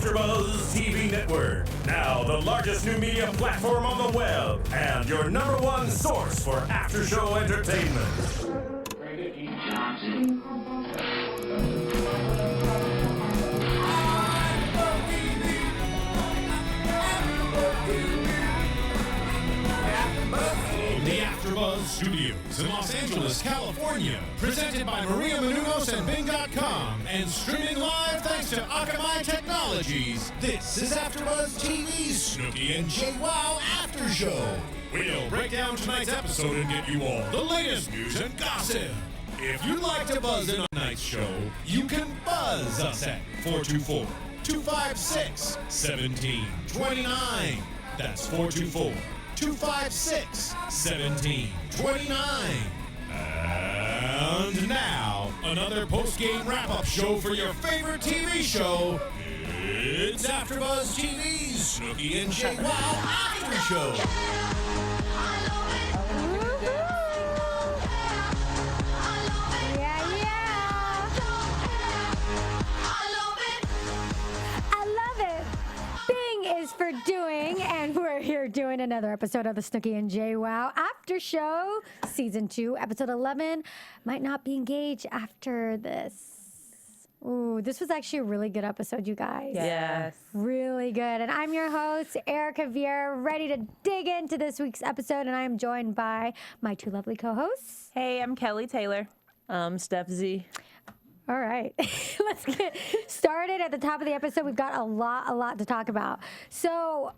AFTERBUZZ TV Network. Now the largest new media platform on the web and your number one source for after-show entertainment. The AFTERBUZZ Studios in Los Angeles, California. Presented by Maria Menounos and Bing.com. And streaming live thanks to Akamai Technologies. This is AFTERBUZZ TV's Snooki and Jwoww After Show. We'll break down tonight's episode and get you all the latest news and gossip. If you'd like to buzz in on tonight's show, you can buzz us at 424-256-1729. That's 424-256-1729. And now, another post-game wrap-up show for your favorite TV show. It's AFTERBUZZ TV's Snooki and Jwoww After Show. For doing, and we're here doing another episode of the Snooki and Jwoww After Show, Season 2, Episode 11. Might not be engaged after this. Ooh, this was actually a really good episode, you guys. Yes. Really good. And I'm your host, Erika Vieira, ready to dig into this week's episode, and I am joined by my two lovely co-hosts. Hey, I'm Kelli Taylor. Stef Z. All right, let's get started. At the top of the episode, we've got a lot to talk about. So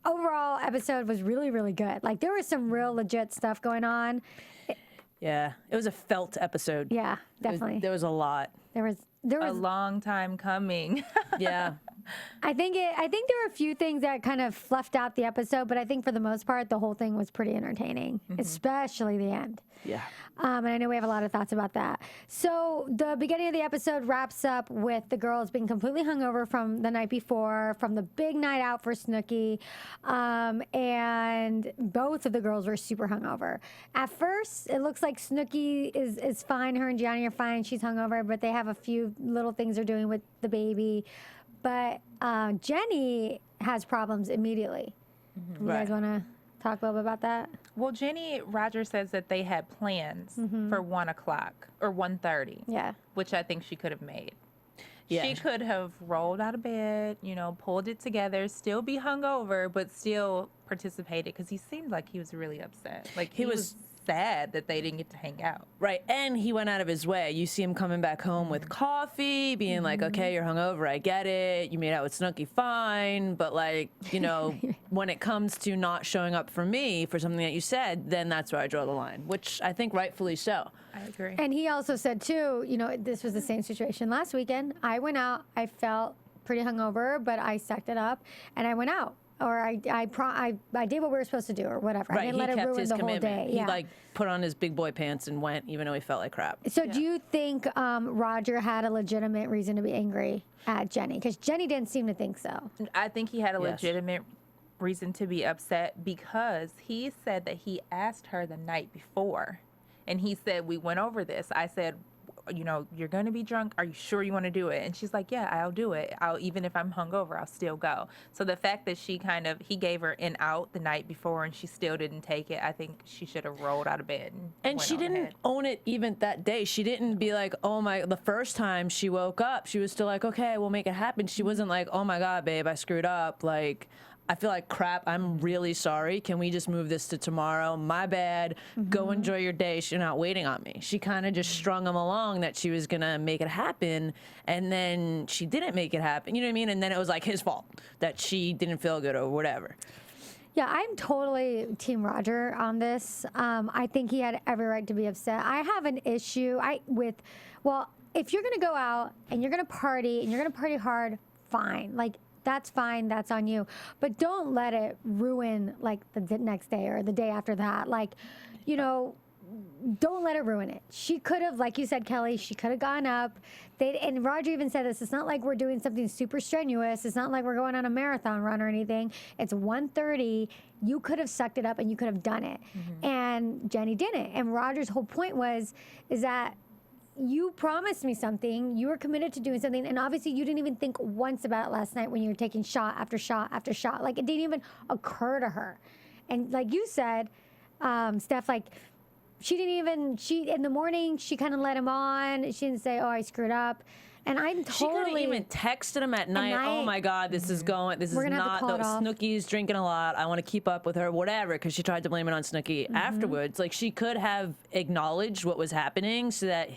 overall episode was really, really good. Like there was some real legit stuff going on. Yeah, it was a felt episode. Yeah, definitely. There was a lot. There was a long time coming. Yeah. I think there were a few things that kind of fluffed out the episode, but I think for the most part, the whole thing was pretty entertaining, especially the end. Yeah. And I know we have a lot of thoughts about that. So the beginning of the episode wraps up with the girls being completely hungover from the night before, from the big night out for Snooki. And both of the girls were super hungover. At first, it looks like Snooki is fine. Her and Gianni are fine. She's hungover, but they have a few little things they're doing with the baby. But Jenny has problems immediately. You guys want to talk a little bit about that? Well, Roger says that they had plans for 1 o'clock or 1:30. Yeah. Which I think she could have made. Yeah. She could have rolled out of bed, pulled it together, still be hungover, but still participated because he seemed like he was really upset. Like he was sad that they didn't get to hang out. Right, and he went out of his way. You see him coming back home with coffee, being like, okay, you're hungover, I get it. You made out with Snooki, fine. But when it comes to not showing up for me for something that you said, then that's where I draw the line, which I think rightfully so. I agree. And he also said, too, this was the same situation last weekend. I went out, I felt pretty hungover, but I sucked it up, and I went out. Or I did what we were supposed to do, or whatever. Right, I didn't let it ruin the whole day. He put on his big boy pants and went, even though he felt like crap. So do you think Roger had a legitimate reason to be angry at Jenny? Because Jenny didn't seem to think so. I think he had a legitimate reason to be upset because he said that he asked her the night before, and he said, we went over this. I said, you're going to be drunk. Are you sure you want to do it? And she's like, yeah, I'll do it. Even if I'm hungover, I'll still go. So the fact that he gave her an out the night before and she still didn't take it, I think she should have rolled out of bed. And she didn't own it even that day. She didn't be like, the first time she woke up, she was still like, okay, we'll make it happen. She wasn't like, oh my God, babe, I screwed up. Like, I feel like crap. I'm really sorry. Can we just move this to tomorrow? My bad. Go enjoy your day. She's not waiting on me. She kind of just strung him along that she was going to make it happen. And then she didn't make it happen. You know what I mean? And then it was like his fault that she didn't feel good or whatever. Yeah, I'm totally Team Roger on this. I think he had every right to be upset. I have an issue if you're going to go out and you're going to party and you're going to party hard, fine. Like, that's fine. That's on you. But don't let it ruin, the next day or the day after that. Don't let it ruin it. She could have, like you said, Kelli, she could have gone up. And Roger even said this. It's not like we're doing something super strenuous. It's not like we're going on a marathon run or anything. It's 1:30. You could have sucked it up and you could have done it. And Jenny didn't. And Roger's whole point is that you promised me something. You were committed to doing something, and obviously you didn't even think once about it last night when you were taking shot after shot after shot. Like, it didn't even occur to her. And like you said, Steph, like, she in the morning, she kind of let him on. She didn't say, oh, I screwed up. And I'm totally... She could have even texted him at night. Oh my God, this is not, Snooki's drinking a lot. I want to keep up with her, whatever, because she tried to blame it on Snooki afterwards. Like, she could have acknowledged what was happening so that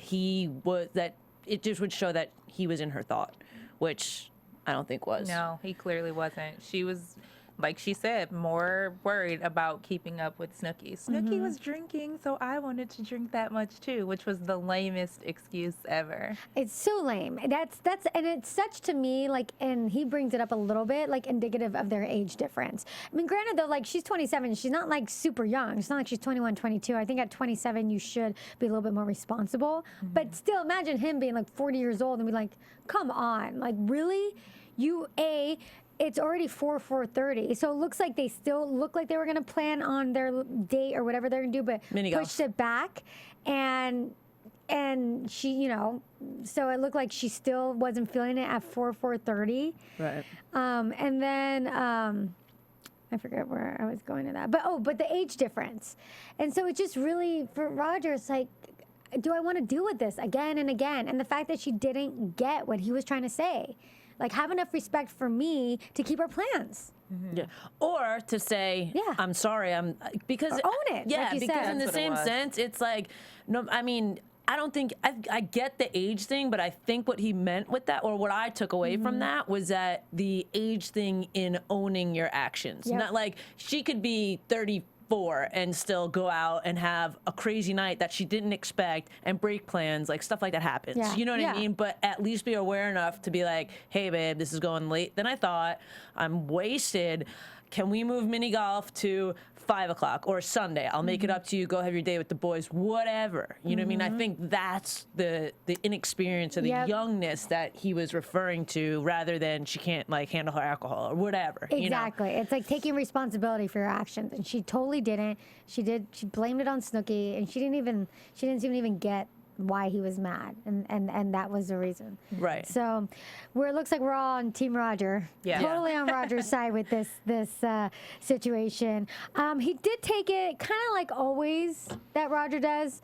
it just would show that he was in her thought, which I don't think was. No, he clearly wasn't. She was, like she said, more worried about keeping up with Snooki. Snooki was drinking, so I wanted to drink that much too, which was the lamest excuse ever. It's so lame. That's and it's such to me, like, and he brings it up a little bit, like, indicative of their age difference. I mean, granted though, like, she's 27, she's not like super young. It's not like she's 21, 22. I think at 27 you should be a little bit more responsible. But still, imagine him being like 40 years old and be like, come on, like, really? It's already 4:30, so it looks like they still look like they were going to plan on their date or whatever they're going to do, but pushed it back, and she, you know, so it looked like she still wasn't feeling it at 4:30. Right. And then I forget where I was going to that, but the age difference, and so it just really for Roger, it's like, do I want to deal with this again and again? And the fact that she didn't get what he was trying to say. Like, have enough respect for me to keep our plans. Yeah. Or to say, I'm sorry, because or own it. Yeah, like you because said. in the same sense, it's like, no, I mean, I don't think I get the age thing, but I think what he meant with that, or what I took away from that, was that the age thing in owning your actions. Not like she could be 34 and still go out and have a crazy night that she didn't expect and break plans, like stuff like that happens. You know what I mean? But at least be aware enough to be like, hey babe, this is going late than I thought. I'm wasted. Can we move mini golf to 5 o'clock or Sunday? I'll make it up to you. Go have your day with the boys, whatever. You know what I mean? I think that's the inexperience or the youngness that he was referring to, rather than she can't like handle her alcohol or whatever. Exactly. You know? It's like taking responsibility for your actions, and she totally didn't. She blamed it on Snooki, and she didn't even get why he was mad, and that was the reason. Right. So it looks like we're all on Team Roger. Yeah. Totally on Roger's side with this situation. He did take it kind of like always that Roger does.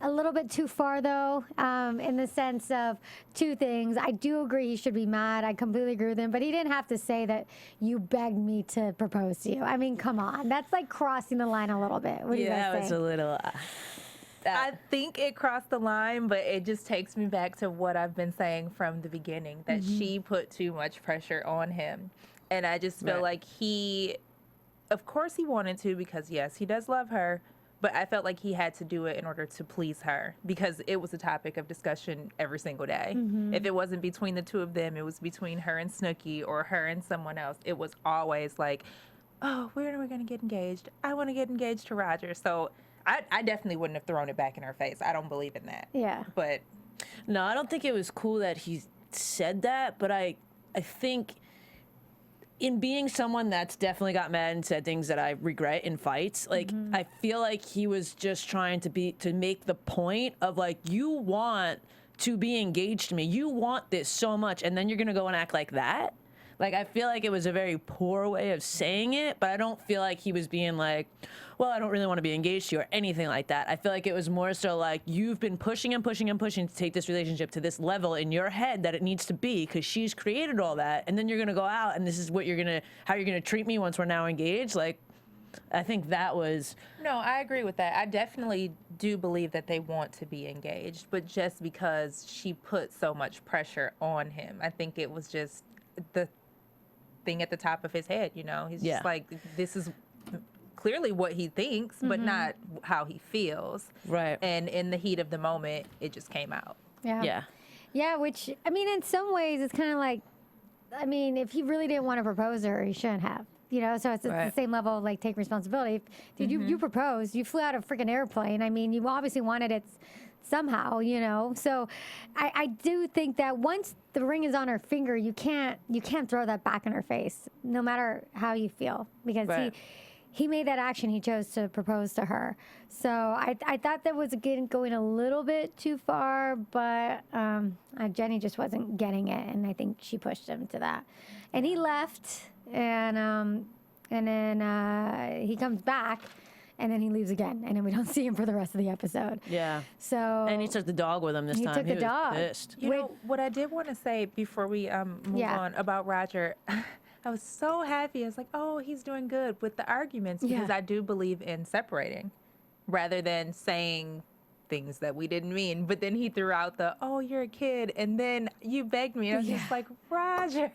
A little bit too far, though, in the sense of two things. I do agree he should be mad. I completely agree with him. But he didn't have to say that you begged me to propose to you. I mean, come on. That's like crossing the line a little bit. What do you guys that think? was a little... I think it crossed the line, but it just takes me back to what I've been saying from the beginning, that she put too much pressure on him. And I just feel like of course he wanted to, because yes, he does love her, but I felt like he had to do it in order to please her, because it was a topic of discussion every single day. If it wasn't between the two of them, it was between her and Snooki or her and someone else. It was always like, oh, when are we going to get engaged? I want to get engaged to Roger. So I definitely wouldn't have thrown it back in her face. I don't believe in that. Yeah. But no, I don't think it was cool that he said that, but I think in being someone that's definitely got mad and said things that I regret in fights, like I feel like he was just trying to make the point of like, you want to be engaged to me. You want this so much, and then you're going to go and act like that? Like, I feel like it was a very poor way of saying it, but I don't feel like he was being like, well, I don't really want to be engaged to you or anything like that. I feel like it was more so like, you've been pushing and pushing and pushing to take this relationship to this level in your head that it needs to be, because she's created all that, and then you're going to go out and this is what how you're going to treat me once we're now engaged. Like, I think that was... No, I agree with that. I definitely do believe that they want to be engaged, but just because she put so much pressure on him, I think it was just the thing at the top of his head, you know? He's just like, this is clearly what he thinks, but not how he feels. Right. And in the heat of the moment, it just came out. Yeah, which, I mean, in some ways, it's kind of like, I mean, if he really didn't want to propose to her, he shouldn't have. You know, so it's the same level of like take responsibility. Dude, you proposed, you flew out a freaking airplane. I mean, you obviously wanted it somehow, you know. So I do think that once the ring is on her finger, you can't throw that back in her face, no matter how you feel, because he made that action. He chose to propose to her. So I thought that was again going a little bit too far, but Jenny just wasn't getting it, and I think she pushed him to that. And he left, and then he comes back, and then he leaves again, and then we don't see him for the rest of the episode. Yeah. So And he took the dog with him this time. He took the was dog. pissed. You know, what I did want to say before we move on about Roger, I was so happy. I was like, oh, he's doing good with the arguments because I do believe in separating rather than saying things that we didn't mean. But then he threw out the, oh, you're a kid. And then you begged me. I was just like, Roger.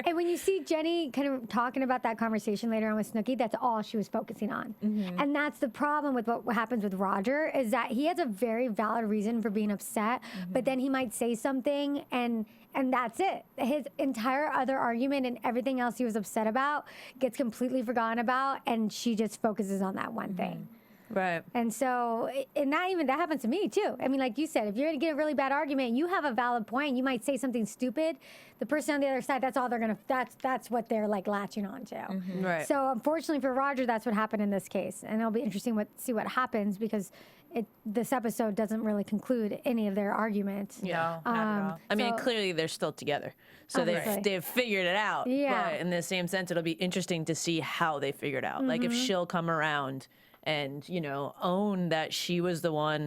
And when you see Jenny kind of talking about that conversation later on with Snooki, that's all she was focusing on. And that's the problem with what happens with Roger is that he has a very valid reason for being upset, but then he might say something and that's it. His entire other argument and everything else he was upset about gets completely forgotten about, and she just focuses on that one thing. Right. And so, and that happens to me too. I mean, like you said, if you're gonna get a really bad argument, you have a valid point. You might say something stupid. The person on the other side, that's all they're gonna. That's what they're like latching on to. Right. So, unfortunately for Roger, that's what happened in this case, and it'll be interesting to see what happens because this episode doesn't really conclude any of their arguments. Yeah. No, not at all. I mean, So- clearly they're still together. So Obviously. they've figured it out. Yeah. But in the same sense, it'll be interesting to see how they figured out. Like if she'll come around and, own that she was the one,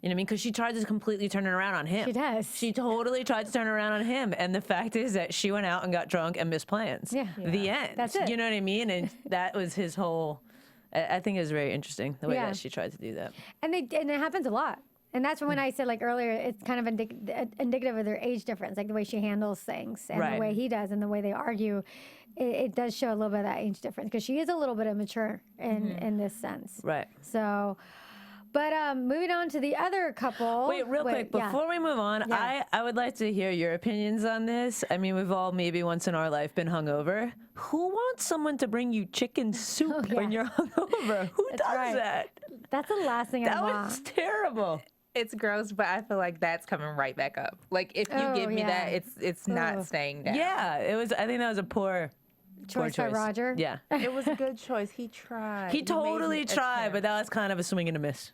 you know what I mean? Because she tried to completely turn it around on him. She does. She totally tried to turn it around on him. And the fact is that she went out and got drunk and missed plans. Yeah. The end. That's it. You know what I mean? And that was his whole, I think it was very interesting the way Yeah. that she tried to do that. And it happens a lot. And that's when I said, like earlier, it's kind of indicative of their age difference, like the way she handles things and Right. the way he does and the way they argue. It does show a little bit of that age difference because she is a little bit immature in this sense. Right. So, but moving on to the other couple. Wait, real quick, before we move on, Yeah. I would like to hear your opinions on this. I mean, we've all maybe once in our life been hungover. Who wants someone to bring you chicken soup when you're hungover? Who does right. that? That's the last thing I That want. was terrible. It's gross, but I feel like that's coming right back up. Like if you give me that, it's not staying down. Yeah, it was. I think that was a poor Choice by Roger. Yeah. It was a good choice. He tried. He made totally an tried, attempt. but that was kind of a swing and a miss.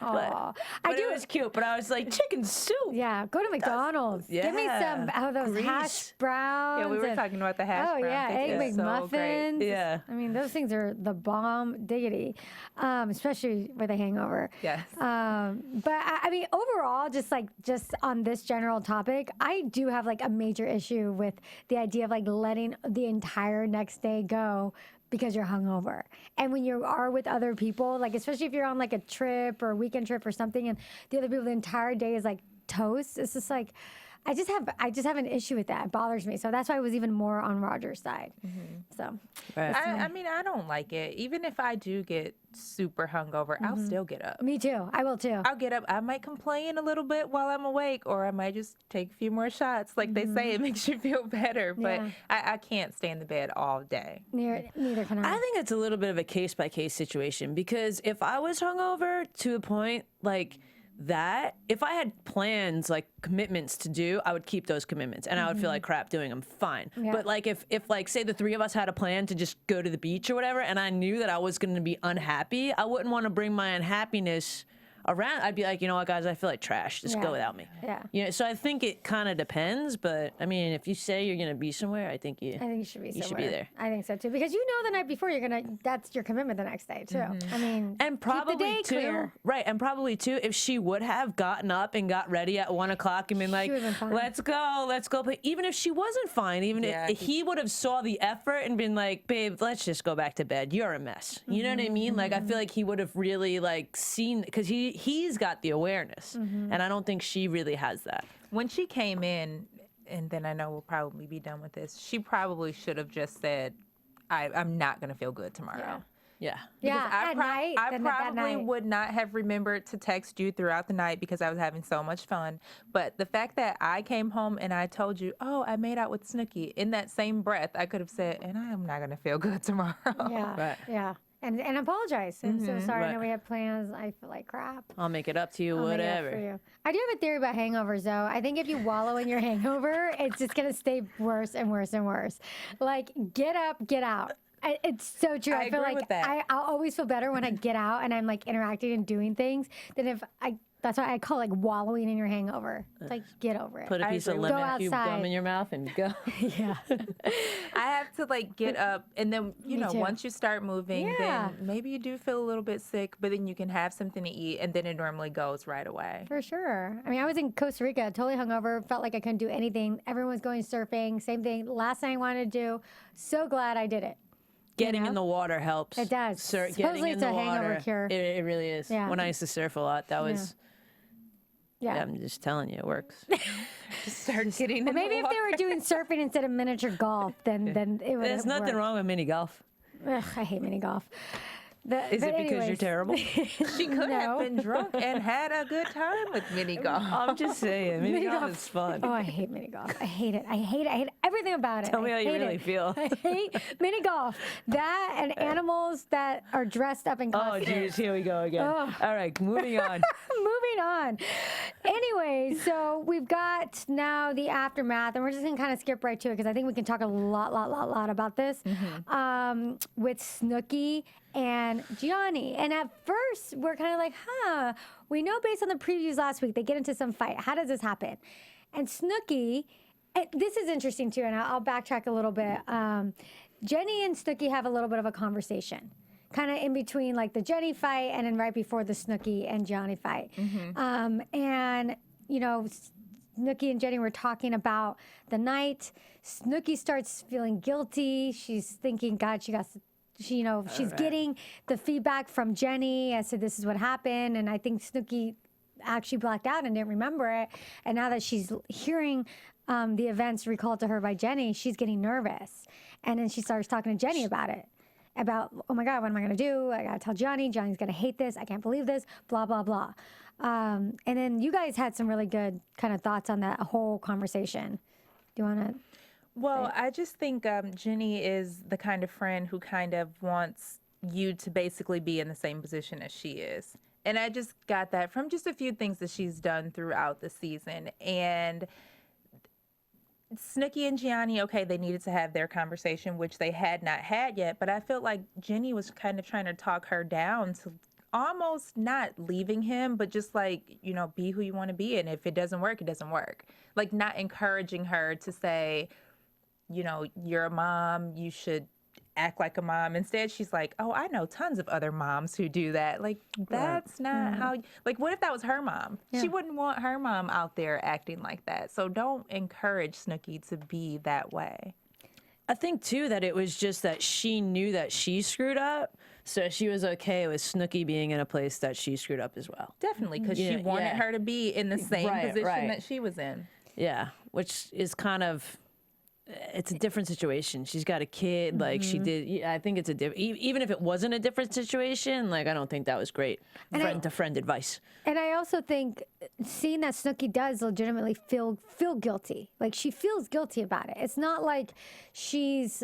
Aw. But it was cute. But I was like, chicken soup. Yeah, go to McDonald's. Give me some those hash Grease. browns. Yeah, we were and- talking about the hash Oh brown yeah, egg thing. It's so great. McMuffins. Yeah. I mean those things are the bomb diggity, especially with a hangover. Yes. But I mean overall, just on this general topic, I do have like a major issue with the idea of like letting the entire next day go because you're hungover. And when you are with other people, like especially if you're on like a trip or a weekend trip or something, and the other people the entire day is like toast, it's just like I just have an issue with that. It bothers me. So that's why I was even more on Roger's side. So Right. I mean, I don't like it. Even if I do get super hungover, I'll still get up. me too. I will too. I'll get up. I might complain a little bit while I'm awake, or I might just take a few more shots. Like they say, it makes you feel better. But Yeah. I can't stay in the bed all day. Neither can I. I think it's a little bit of a case by case situation because if I was hungover to a point like that, if I had plans like commitments to do, I would keep those commitments and I would feel like crap doing them. Fine. Yeah. But like if like say the three of us had a plan to just go to the beach or whatever, and I knew that I was going to be unhappy, I wouldn't want to bring my unhappiness around. I'd be like, you know what, guys, I feel like trash. Just Yeah. go without me. Yeah. You know, so I think it kind of depends. But I mean, if you say you're going to be somewhere, I think I think you should be You should be somewhere. there. I think so too. Because you know the night before that's your commitment the next day too. I mean, And probably keep the day too, clear. right? And probably too, if she would have gotten up and got ready at 1 o'clock and been like, would've been fine. let's go. But even if she wasn't fine, even Yeah, if he would have saw the effort and been like, babe, let's just go back to bed. You're a mess. You know what I mean? Like, I feel like he would have really like seen, because he's got the awareness, and I don't think she really has that. When she came in, and then I know we'll probably be done with this, she probably should have just said, I'm not going to feel good tomorrow. Yeah. yeah, I at night. I then that probably night. would not have remembered to text you throughout the night because I was having so much fun. But the fact that I came home and I told you, oh, I made out with Snooki, in that same breath, I could have said, and I am not going to feel good tomorrow. Yeah, Right. yeah. And apologize. I'm so sorry. I know Right. we have plans. I feel like crap. I'll make it up to you, I'll make it up whatever. for you. I do have a theory about hangovers, though. I think if you wallow in your hangover, it's just gonna stay worse and worse and worse. Like, get up, get out. It's so true. I feel agree like with that. I always feel better when I get out and I'm like interacting and doing things than if I. That's why I call it like wallowing in your hangover. It's like get over it. Put a piece of agree with that. lemon Go cube outside. gum in your mouth and go. Yeah. I have to like get up, and then Me too. once you start moving, Yeah. then maybe you do feel a little bit sick, but then you can have something to eat, and then it normally goes right away. For sure. I mean, I was in Costa Rica, totally hungover, felt like I couldn't do anything. Everyone was going surfing, same thing. Last thing I wanted to do. So glad I did it. Getting know? in the water helps. It does. Getting Supposedly in it's the a hangover water. cure. It really is. Yeah. When I used to surf a lot, that was. Yeah. I'm just telling you, it works. Just start getting in Maybe the if they were doing surfing instead of miniature golf, then it would. There's nothing wrong with mini golf. Ugh, I hate mini golf. Is it because you're terrible? She could have No. been drunk and had a good time with mini golf. I'm just saying, mini golf golf. is fun. Oh, I hate mini golf. I hate it. I hate it. I hate everything about it. Tell me I how you hate really it. feel. I hate mini golf. That and animals that are dressed up in Oh, costumes. geez, here we go again. Ugh. All right, moving on. Moving on. Anyway, so we've got now the aftermath, and we're just gonna kind of skip right to it because I think we can talk a lot about this with Snooki and Gianni. And at first, we're kind of like, we know based on the previews last week, they get into some fight. How does this happen? And Snooki, this is interesting too, and I'll backtrack a little bit. Jenny and Snooki have a little bit of a conversation, kind of in between like the Jenny fight and then right before the Snooki and Gianni fight. And, Snooki and Jenny were talking about the night. Snooki starts feeling guilty. She's thinking, God, she's getting the feedback from Jenny as to this is what happened. And I think Snooki actually blacked out and didn't remember it. And now that she's hearing the events recalled to her by Jenny, she's getting nervous. And then she starts talking to Jenny about it. About, oh my God, what am I going to do? I got to tell Johnny. Johnny's going to hate this. I can't believe this, blah, blah, blah. And then you guys had some really good kind of thoughts on that whole conversation. Do you want to? Well, I just think Jenny is the kind of friend who kind of wants you to basically be in the same position as she is. And I just got that from just a few things that she's done throughout the season. And Snooki and Gianni, okay, they needed to have their conversation, which they had not had yet. But I felt like Jenny was kind of trying to talk her down to almost not leaving him, but just like, be who you want to be. And if it doesn't work, it doesn't work. Like not encouraging her to say, you're a mom, you should act like a mom. Instead, she's like, oh, I know tons of other moms who do that. Like, that's not how, like, what if that was her mom? Yeah. She wouldn't want her mom out there acting like that. So don't encourage Snooki to be that way. I think, too, that it was just that she knew that she screwed up, so she was okay with Snooki being in a place that she screwed up as well. Definitely, because she wanted her to be in the same position that she was in. Yeah, which is kind of, it's a different situation. She's got a kid, like she did. I think it's even if it wasn't a different situation, like I don't think that was great. Friend to friend advice. And I also think seeing that Snooki does legitimately feel guilty. Like she feels guilty about it. It's not like she's,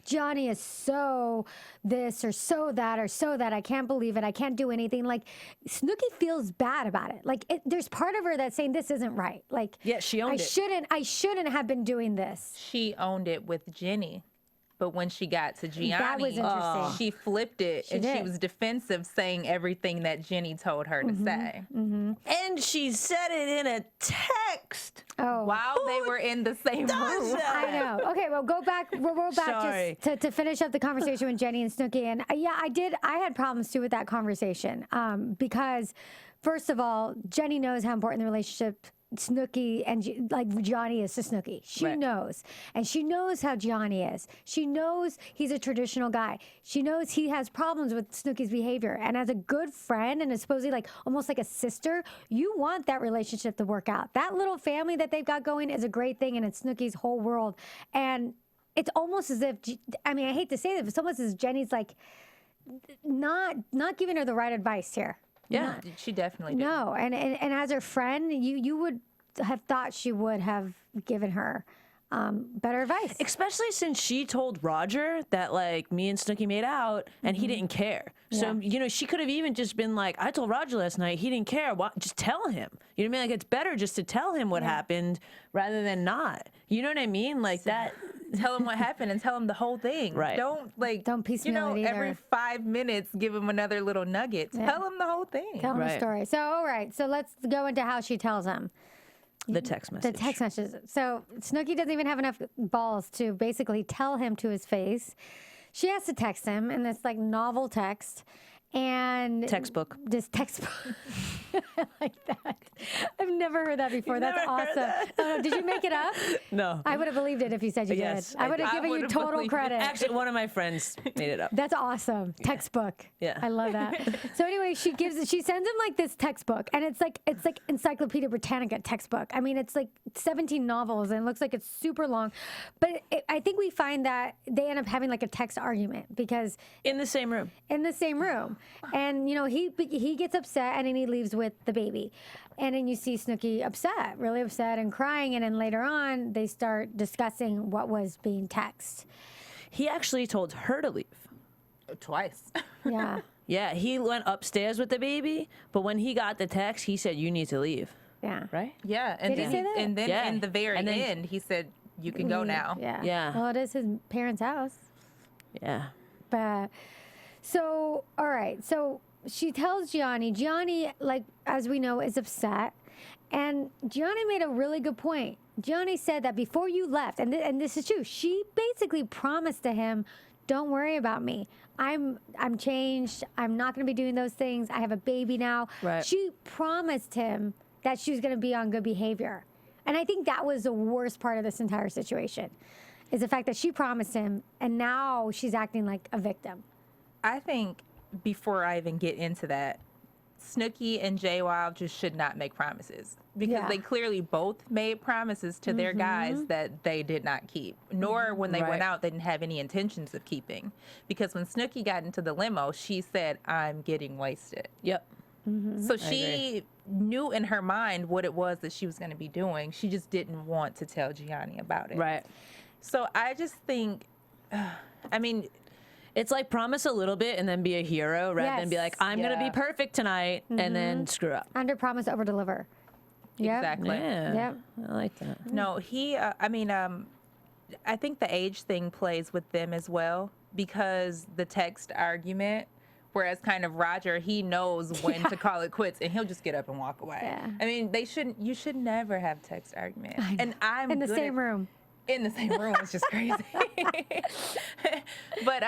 Johnny is so this or so that or so that. I can't believe it. I can't do anything. Like Snooki feels bad about it. Like there's part of her that's saying this isn't right. Like Yeah, she owned it. I shouldn't have been doing this. She owned it with Jenny. But when she got to Gianni, That was interesting. she flipped it and she did. was defensive, saying everything that Jenny told her to say. And she said it in a text. Oh. While they were in the same room. I know. Okay, well, go back. We'll roll back Sorry. just to finish up the conversation with Jenny and Snooki. And I had problems too with that conversation because, first of all, Jenny knows how important the relationship Snooki and Johnny is to Snooki. She knows. And she knows how Johnny is. She knows he's a traditional guy. She knows he has problems with Snooki's behavior. And as a good friend and supposedly almost like a sister, you want that relationship to work out. That little family that they've got going is a great thing, and it's Snooki's whole world. And it's almost as if, I hate to say this, but it's almost as if Jenny's not giving her the right advice here. Yeah. She definitely did. No, and as her friend, you would have thought she would have given her better advice. Especially since she told Roger that me and Snooki made out and he didn't care. So, she could have even just been like, I told Roger last night, he didn't care. Just tell him. You know what I mean? It's better just to tell him what happened rather than not. You know what I mean? That tell him what happened and tell him the whole thing. Right. Don't piecemeal it every either. 5 minutes, give him another little nugget. Yeah. Tell him the whole thing. Tell him the Right. story. So, all right. So let's go into how she tells him. The text message. The text messages. So Snooki doesn't even have enough balls to basically tell him to his face. She has to text him in this like novel text. And Textbook. This textbook. I like that. I've never heard that before. That's never heard awesome. that? Oh, did you make it up? No. I would have believed it if you said you Yes, did. I would have I given you would've total believed it. credit. Actually, one of my friends made it up. That's awesome. Textbook. Yeah. I love that. So anyway, she sends him like this textbook, and it's like Encyclopedia Britannica textbook. I mean, it's like 17 novels, and it looks like it's super long. But I think we find that they end up having like a text argument because In the same room. and he gets upset, and then he leaves with the baby, and then you see Snooki upset, really upset and crying, and then later on they start discussing what was being texted. He actually told her to leave. Twice. Yeah. Yeah, he went upstairs with the baby, but when he got the text, he said, "You need to leave." Yeah. Right? Yeah. And Did he then, say that? And then Yeah. in the very And then- end, he said, you can go now. Yeah. Yeah. Well, it is his parents' house. Yeah. But so, all right. So she tells Gianni. Gianni, like, as we know, is upset. And Gianni made a really good point. Gianni said that before you left, and this is true, she basically promised to him, don't worry about me. I'm changed. I'm not going to be doing those things. I have a baby now. Right. She promised him that she was going to be on good behavior. And I think that was the worst part of this entire situation, is the fact that she promised him, and now she's acting like a victim. I think before I even get into that, Snooki and Jwoww just should not make promises because Yeah. they clearly both made promises to their guys that they did not keep, nor when they Right. went out, they didn't have any intentions of keeping. Because when Snooki got into the limo, she said, I'm getting wasted. Yep. So she knew in her mind what it was that she was going to be doing. She just didn't want to tell Gianni about it. Right. So I just think, I mean, It's like promise a little bit and then be a hero rather than be Yes. like, I'm going to Yeah. be perfect tonight and then screw up. Under promise, over deliver. Yep. exactly. Yeah. Yep. I like that. No, I think the age thing plays with them as well because the text argument, whereas kind of Roger, he knows when to call it quits and he'll just get up and walk away. Yeah. I mean, you should never have text argument. And I'm In the good same at- room. In the same room, it's just crazy. But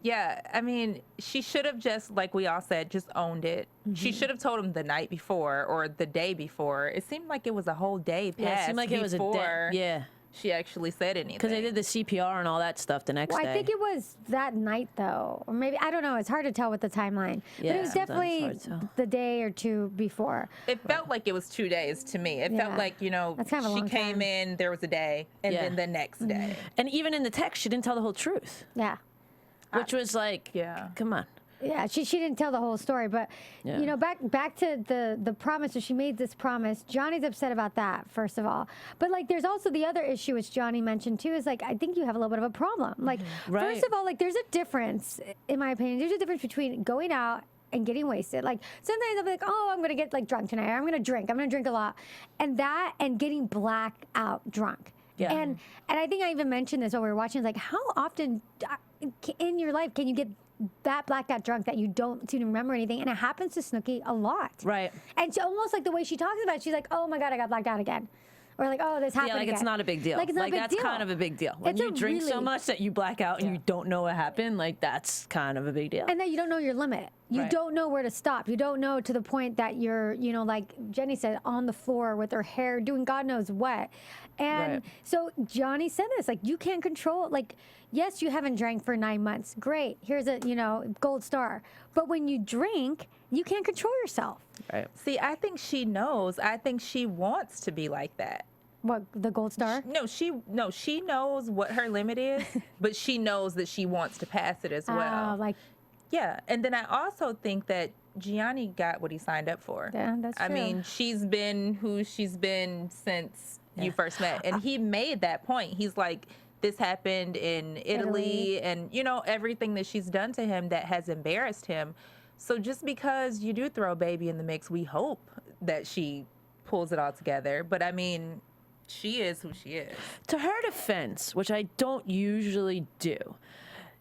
yeah, I mean, she should have just, like we all said, just owned it. She should have told him the night before or the day before. It seemed like it was a whole day past Yeah, it seemed like it was a day. before Yeah. she actually said anything. Because they did the CPR and all that stuff the next Well, day. I think it was that night, though. Or maybe, I don't know. It's hard to tell with the timeline. But Yeah, it was sometimes definitely it's hard to tell. the day or two before. It felt like it was 2 days to me. It Yeah. felt like, That's kind of a she long came time. in, there was a day, and Yeah. then the next day. And even in the text, she didn't tell the whole truth, Yeah. which was like, Yeah. come on. Yeah, she didn't tell the whole story, but Yeah. back to the promise. So she made this promise. Johnny's upset about that, first of all. But like, there's also the other issue, which Johnny mentioned too, is like, I think you have a little bit of a problem. Like, Right. first of all, like, there's a difference, in my opinion. There's a difference between going out and getting wasted. Like, sometimes I'll be like, oh, I'm gonna get like drunk tonight. I'm gonna drink a lot, and getting blackout drunk. Yeah. And I think I even mentioned this while we were watching. Like, how often in your life can you get that blackout drunk that you don't seem to remember anything? And it happens to Snooki a lot. Right. And she, almost like the way she talks about it, she's like, oh my God, I got blacked out again. Or like, oh, this happened Yeah, like again. it's not a big deal. Like, it's not a big that's deal. kind of a big deal. When It's you a drink so really- much that you black out and you don't know what happened, like that's kind of a big deal. And that you don't know your limit. You Right. don't know where to stop. You don't know to the point that you're, like Jenny said, on the floor with her hair doing God knows what. And Right. so Johnny said this, like, you can't control, like, yes, you haven't drank for 9 months. Great. Here's a, gold star. But when you drink, you can't control yourself. Right. See, I think she knows. I think she wants to be like that. What, the gold star? She knows what her limit is, but she knows that she wants to pass it as well. Like, Yeah, and then I also think that Gianni got what he signed up for. Yeah, that's I true. mean, she's been who she's been since you first met, and he made that point. He's like, this happened in Italy, and everything that she's done to him that has embarrassed him. So just because you do throw a baby in the mix, we hope that she pulls it all together. But I mean, she is who she is. To her defense, which I don't usually do,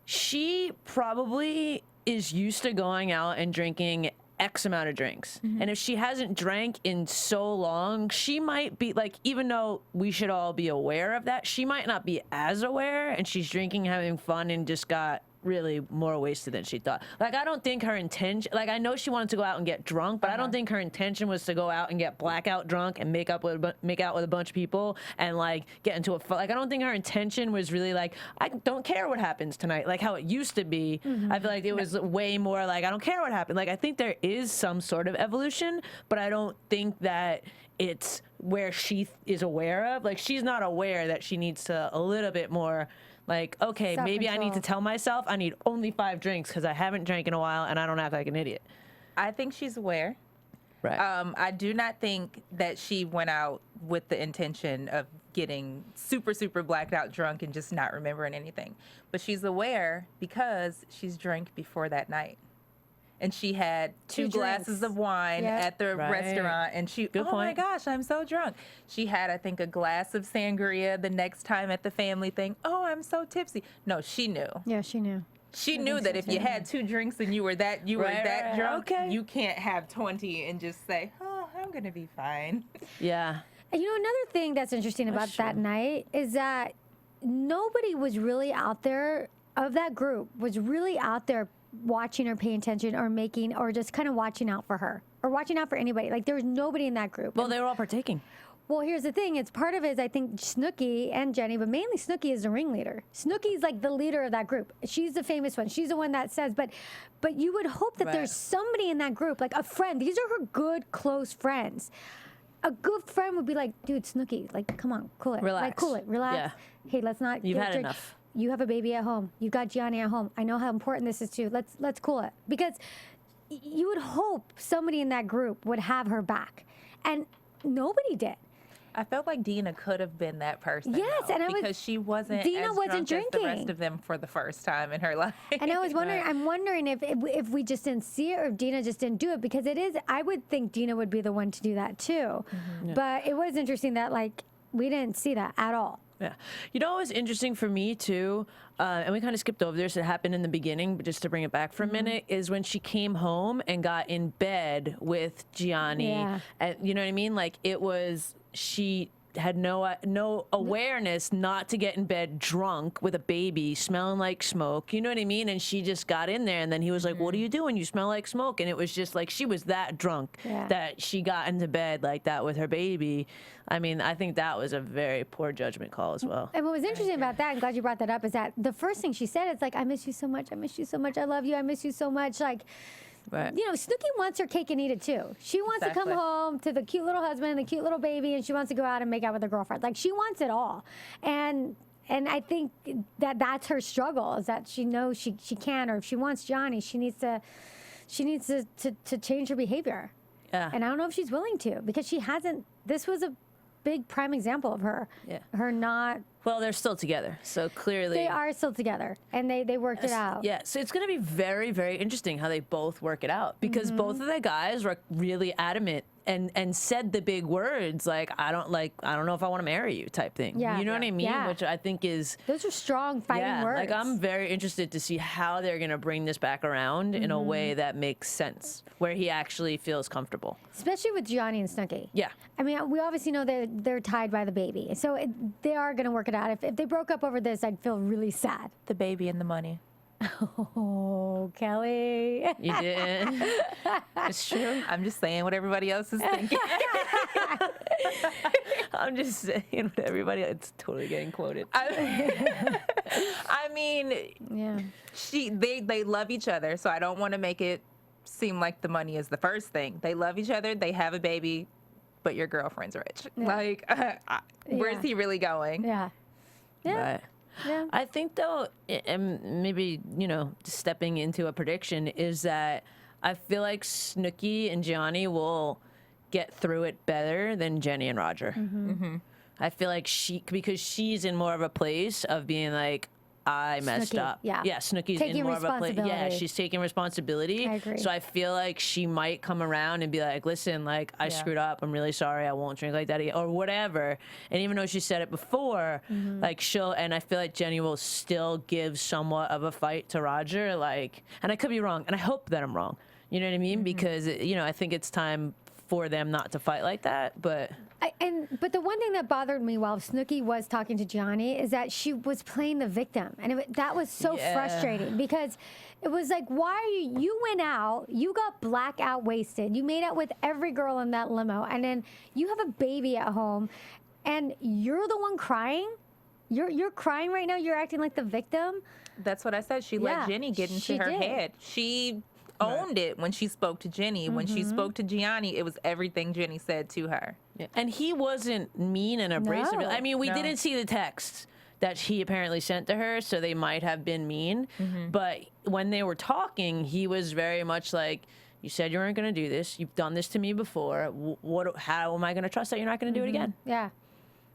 she probably is used to going out and drinking X amount of drinks. And if she hasn't drank in so long, she might be like, even though we should all be aware of that, she might not be as aware, and she's drinking, having fun, and just got really more wasted than she thought. Like, I don't think her intention, like, I know she wanted to go out and get drunk, but I don't think her intention was to go out and get blackout drunk and make out with a bunch of people and like get into a like, I don't think her intention was really like, I don't care what happens tonight, like how it used to be. I feel like it was way more like, I don't care what happened. Like, I think there is some sort of evolution, but I don't think that it's where she is aware of. Like, she's not aware that she needs to a little bit more. Like, okay, maybe I need to tell myself I need only 5 drinks because I haven't drank in a while and I don't act like an idiot. I think she's aware. Right. I do not think that she went out with the intention of getting super, super blacked out drunk and just not remembering anything. But she's aware because she's drank before that night. And she had 2 glasses of wine at the restaurant, and she, my gosh, I'm so drunk. She had, I think, a glass of sangria the next time at the family thing. Oh, I'm so tipsy. No, she knew. Yeah, she knew. She knew that if you had 2 drinks and you were that drunk, you can't have 20 and just say, oh, I'm gonna be fine. Yeah. And you know, another thing that's interesting about that night is that nobody was really out there of that group was really out there watching or paying attention or making or just kind of watching out for her or watching out for anybody. Like, there was nobody in that group. Well, they were all partaking. Well, here's the thing. It's part of it is, I think, Snooki and Jenny, but mainly Snooki is the ringleader. Snooki's like the leader of that group. She's the famous one. She's the one that says, but you would hope that there's somebody in that group, like a friend. These are her good, close friends. A good friend would be like, dude, Snooki, like, come on, cool it. Relax. Like, cool it, relax. Yeah. Hey, let's not. You've had enough. You have a baby at home. You've got Gianni at home. I know how important this is to you. Let's cool it. Because you would hope somebody in that group would have her back. And nobody did. I felt like Dina could have been that person. Yes, though, and because she wasn't Dina wasn't drunk as the rest drinking. of them for the first time in her life. And I was wondering, I'm wondering if we just didn't see it or if Dina just didn't do it, because it is, I would think Dina would be the one to do that too. But it was interesting that, like, we didn't see that at all. Yeah. You know what was interesting for me, too, and we kind of skipped over this, it happened in the beginning, but just to bring it back for a minute, is when she came home and got in bed with Gianni. Yeah. And, you know what I mean? Like, it was, she had no awareness not to get in bed drunk with a baby smelling like smoke, you know what I mean? And she just got in there, and then he was like, what are you doing? You smell like smoke. And it was just like, she was that drunk that she got into bed like that with her baby. I mean, I think that was a very poor judgment call as well. And what was interesting about that, I'm glad you brought that up, is that the first thing she said is like, I miss you so much. I miss you so much. I love you. I miss you so much. Like, you know, Snooki wants her cake and eat it too. She wants to come home to the cute little husband, the cute little baby, and she wants to go out and make out with her girlfriend. Like, she wants it all. And I think that that's her struggle, is that she knows she can, or if she wants Johnny, she needs to change her behavior. Yeah. And I don't know if she's willing to, because she hasn't. This was a big prime example of her. Yeah. Her not. Well, they're still together, so clearly They are still together, and they worked it out. Yeah, so it's going to be very, very interesting how they both work it out, because both of the guys were really adamant and said the big words like, I don't know if I want to marry you type thing. Yeah. You know what I mean? Yeah. Which I think is, Those are strong fighting words. like, I'm very interested to see how they're going to bring this back around in a way that makes sense, where he actually feels comfortable. Especially with Gianni and Snooki. Yeah. I mean, we obviously know they're tied by the baby, so they are going to work it out. If they broke up over this, I'd feel really sad. The baby and the money. Oh, Kelly. You did. It's true. I'm just saying what everybody else is thinking. I'm just saying what everybody, it's totally getting quoted. I mean, Yeah. they love each other, so I don't want to make it seem like the money is the first thing. They love each other. They have a baby, but your girlfriend's rich. Yeah. Like, where's he really going? Yeah. Yeah. Right. Yeah. I think, though, and maybe, you know, stepping into a prediction, is that I feel like Snooki and Gianni will get through it better than Jenny and Roger. I feel like because she's in more of a place of being like, I messed Snooki, up. yeah. Snooki's Taking in more of a place. Yeah, responsibility. she's taking responsibility. I agree. So I feel like she might come around and be like, listen, like, I screwed up. I'm really sorry. I won't drink like that again, or whatever. And even though she said it before, like, and I feel like Jenny will still give somewhat of a fight to Roger. Like, and I could be wrong, and I hope that I'm wrong. You know what I mean? Because, I think it's time for them not to fight like that, but but the one thing that bothered me while Snooki was talking to Johnny is that she was playing the victim, and that was so frustrating because it was like, why are you went out, you got blackout wasted, you made out with every girl in that limo, and then you have a baby at home, and you're the one crying. You're crying right now. You're acting like the victim. That's what I said. She let Jenny get into her head. She owned it when she spoke to Jenny. When she spoke to Gianni, it was everything Jenny said to her. Yeah. And he wasn't mean and abrasive. No. I mean, we didn't see the texts that he apparently sent to her, so they might have been mean. But when they were talking, he was very much like, you said you weren't going to do this. You've done this to me before. How am I going to trust that you're not going to do it again? Yeah.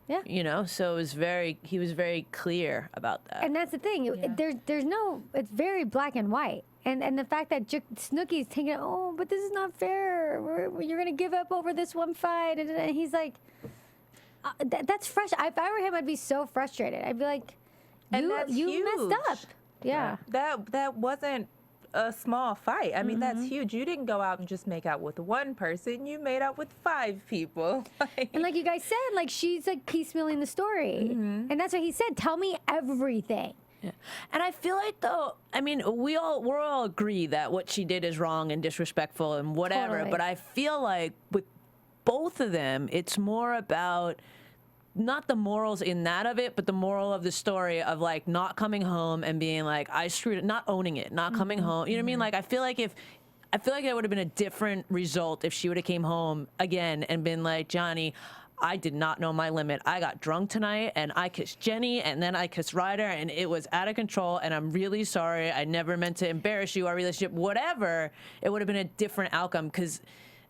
Yeah. So he was very clear about that. And that's the thing. There's no, it's very black and white. And the fact that Snooki's thinking, oh, but this is not fair. You're going to give up over this one fight. And he's like, that's fresh. If I were him, I'd be so frustrated. I'd be like, you messed up. Yeah. That wasn't a small fight. I mean, that's huge. You didn't go out and just make out with one person. You made out with 5 people. And like you guys said, like she's like piecemealing the story. And that's what he said. Tell me everything. Yeah. And I feel like, though, I mean, we all agree that what she did is wrong and disrespectful and whatever. Totally. But I feel like with both of them, it's more about not the morals in that of it, but the moral of the story of like not coming home and being like, I screwed it, not owning it, not coming home. You know what I mean? Like, I feel like it would have been a different result if she would have came home again and been like, Johnny, I did not know my limit. I got drunk tonight and I kissed Jenny and then I kissed Ryder and it was out of control and I'm really sorry. I never meant to embarrass you, our relationship, whatever. It would have been a different outcome because,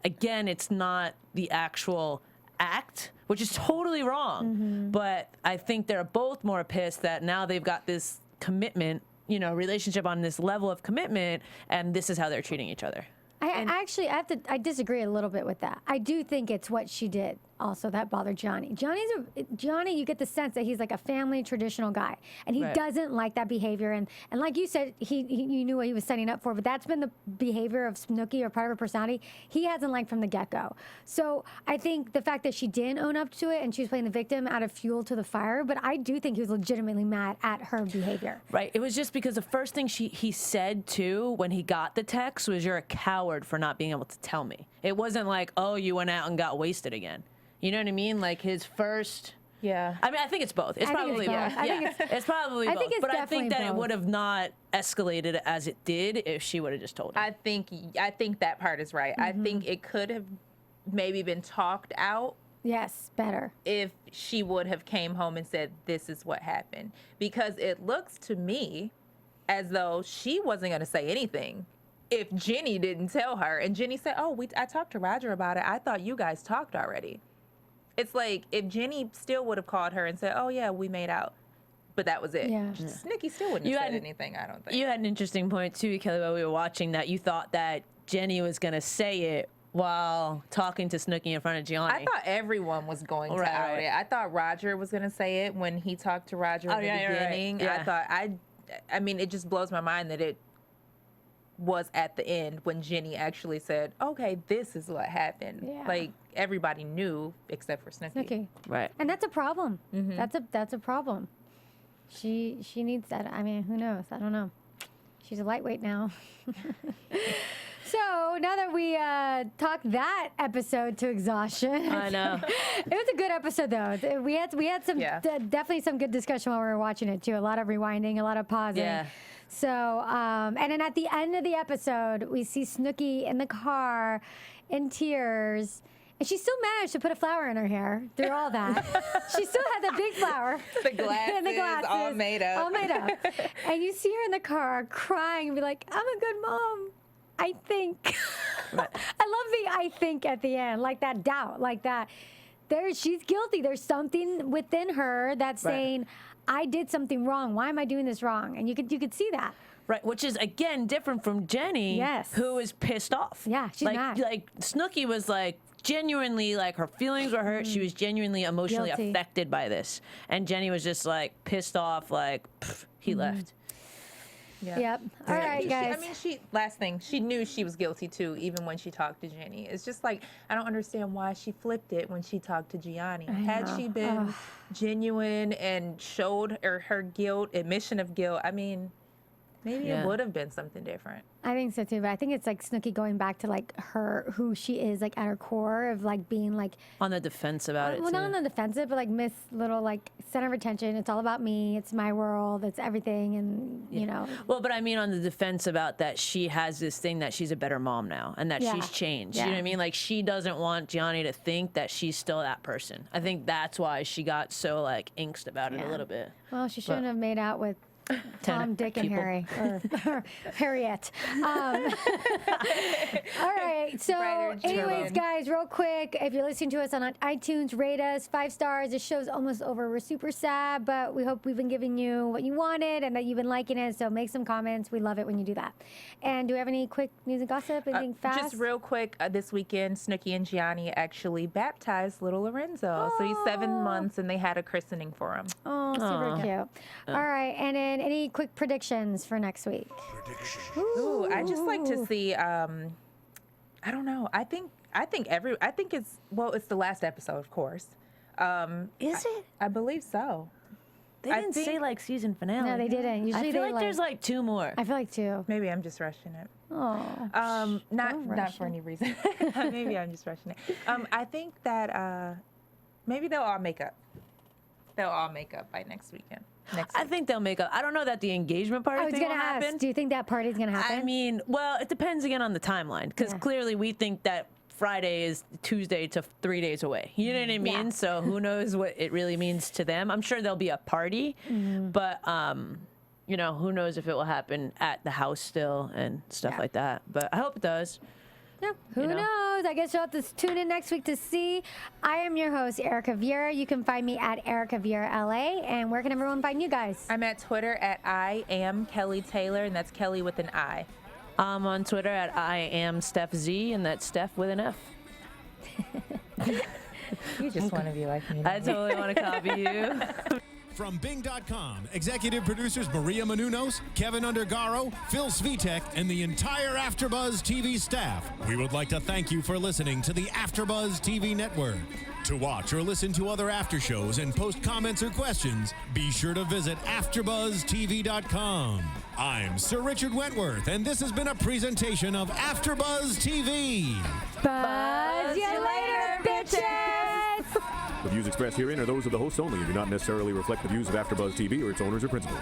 again, it's not the actual act, which is totally wrong. But I think they're both more pissed that now they've got this commitment, relationship on this level of commitment, and this is how they're treating each other. I disagree a little bit with that. I do think it's what she did also that bothered Johnny. Johnny, you get the sense that he's like a family traditional guy, and he doesn't like that behavior. And like you said, he knew what he was setting up for, but that's been the behavior of Snooki or part of her personality. He hasn't liked from the get-go. So I think the fact that she didn't own up to it and she was playing the victim added fuel to the fire. But I do think he was legitimately mad at her behavior. Right. It was just because the first thing he said too when he got the text was, "You're a coward for not being able to tell me." It wasn't like, "Oh, you went out and got wasted again." You know what I mean? Like his first. Yeah. I mean, I think it's both. It's probably both. It's probably both. But I think that it would have not escalated as it did if she would have just told him. I think that part is right. I think it could have maybe been talked out. Yes, better. If she would have came home and said, this is what happened. Because it looks to me as though she wasn't going to say anything if Jenny didn't tell her. And Jenny said, oh, I talked to Roger about it. I thought you guys talked already. It's like if Jenny still would have called her and said, oh, yeah, we made out. But that was it. Yeah. Snooki still wouldn't have said anything, I don't think. You had an interesting point, too, Kelly, while we were watching that. You thought that Jenny was going to say it while talking to Snooki in front of Gianni. I thought everyone was going to out it. I thought Roger was going to say it when he talked to Roger in the beginning. Yeah. I thought, I mean, it just blows my mind that it was at the end when Jenny actually said, okay, this is what happened. Yeah. Like, everybody knew except for Snooki. Right. And that's a problem. That's a problem. She needs that. I mean, who knows? I don't know. She's a lightweight now. So now that we talked that episode to exhaustion, I know it was a good episode though. We had some definitely some good discussion while we were watching it too. A lot of rewinding, a lot of pausing. Yeah. So and then at the end of the episode, we see Snooki in the car, in tears. And she still managed to put a flower in her hair through all that. She still had the big flower. The glasses, all made up. All made up. And you see her in the car crying and be like, I'm a good mom. I think. Right. I love the I think at the end, like that doubt, like that. she's guilty. There's something within her that's saying, I did something wrong. Why am I doing this wrong? And you could see that. Right, which is again different from Jenny, who is pissed off. Yeah, she's mad. Like Snooki was like genuinely, like, her feelings were hurt. She was genuinely emotionally affected by this, and Jenny was just like pissed off, like he left. Yeah. Yep. All right, guys. Last thing, she knew she was guilty too, even when she talked to Jenny. It's just like, I don't understand why she flipped it when she talked to Gianni. Had she been genuine and showed her guilt, admission of guilt, I mean, maybe it would have been something different. I think so too, but I think it's like Snooki going back to like who she is, like at her core of like being like on the defense about it. Well, not on the defensive, but like Miss Little, like center of attention. It's all about me. It's my world. It's everything, and you know. Well, but I mean on the defense about that she has this thing that she's a better mom now, and that she's changed. You know what I mean? Like she doesn't want Gianni to think that she's still that person. I think that's why she got so like angst about it a little bit. Well, she shouldn't have made out with Tom, Dick, and Harry, or Harriet. All right. So, anyways, guys, real quick, if you're listening to us on iTunes, rate us 5 stars. The show's almost over. We're super sad, but we hope we've been giving you what you wanted and that you've been liking it. So make some comments. We love it when you do that. And do we have any quick news and gossip? Anything fast? Just real quick, this weekend, Snooki and Gianni actually baptized little Lorenzo. So he's 7 months, and they had a christening for him. Oh, super cute. All right, and then any quick predictions for next week? Ooh, I just like to see. I don't know. I think it's it's the last episode, of course. Is it? I believe so. They didn't say like season finale. No, they didn't. Usually I feel like there's like 2 more. I feel like 2. Maybe I'm just rushing it. Oh. Not for any reason. Maybe I'm just rushing it. I think that maybe they'll all make up. They'll all make up by next weekend. I think they'll make up. I don't know that the engagement party thing will happen. Do you think that party's going to happen? I mean, well, it depends again on the timeline, because clearly we think that Friday is Tuesday to 3 days away. You know what I mean? So who knows what it really means to them. I'm sure there'll be a party, but you know, who knows if it will happen at the house still and stuff like that. But I hope it does. Yeah, who knows? I guess you'll have to tune in next week to see. I am your host, Erika Vieira. You can find me at Erika Vieira LA. And where can everyone find you guys? I'm at Twitter at I am Kelli Taylor, and that's Kelly with an I. I'm on Twitter at I am Stef Z, and that's Stef with an F. You just want to be like me. I totally want to copy you. From Bing.com, executive producers Maria Menounos, Kevin Undergaro, Phil Svitek, and the entire AfterBuzz TV staff, we would like to thank you for listening to the AfterBuzz TV network. To watch or listen to other after shows and post comments or questions, be sure to visit AfterBuzzTV.com. I'm Sir Richard Wentworth, and this has been a presentation of AfterBuzz TV. Buzz you later, bitches! The views expressed herein are those of the hosts only and do not necessarily reflect the views of AfterBuzz TV or its owners or principals.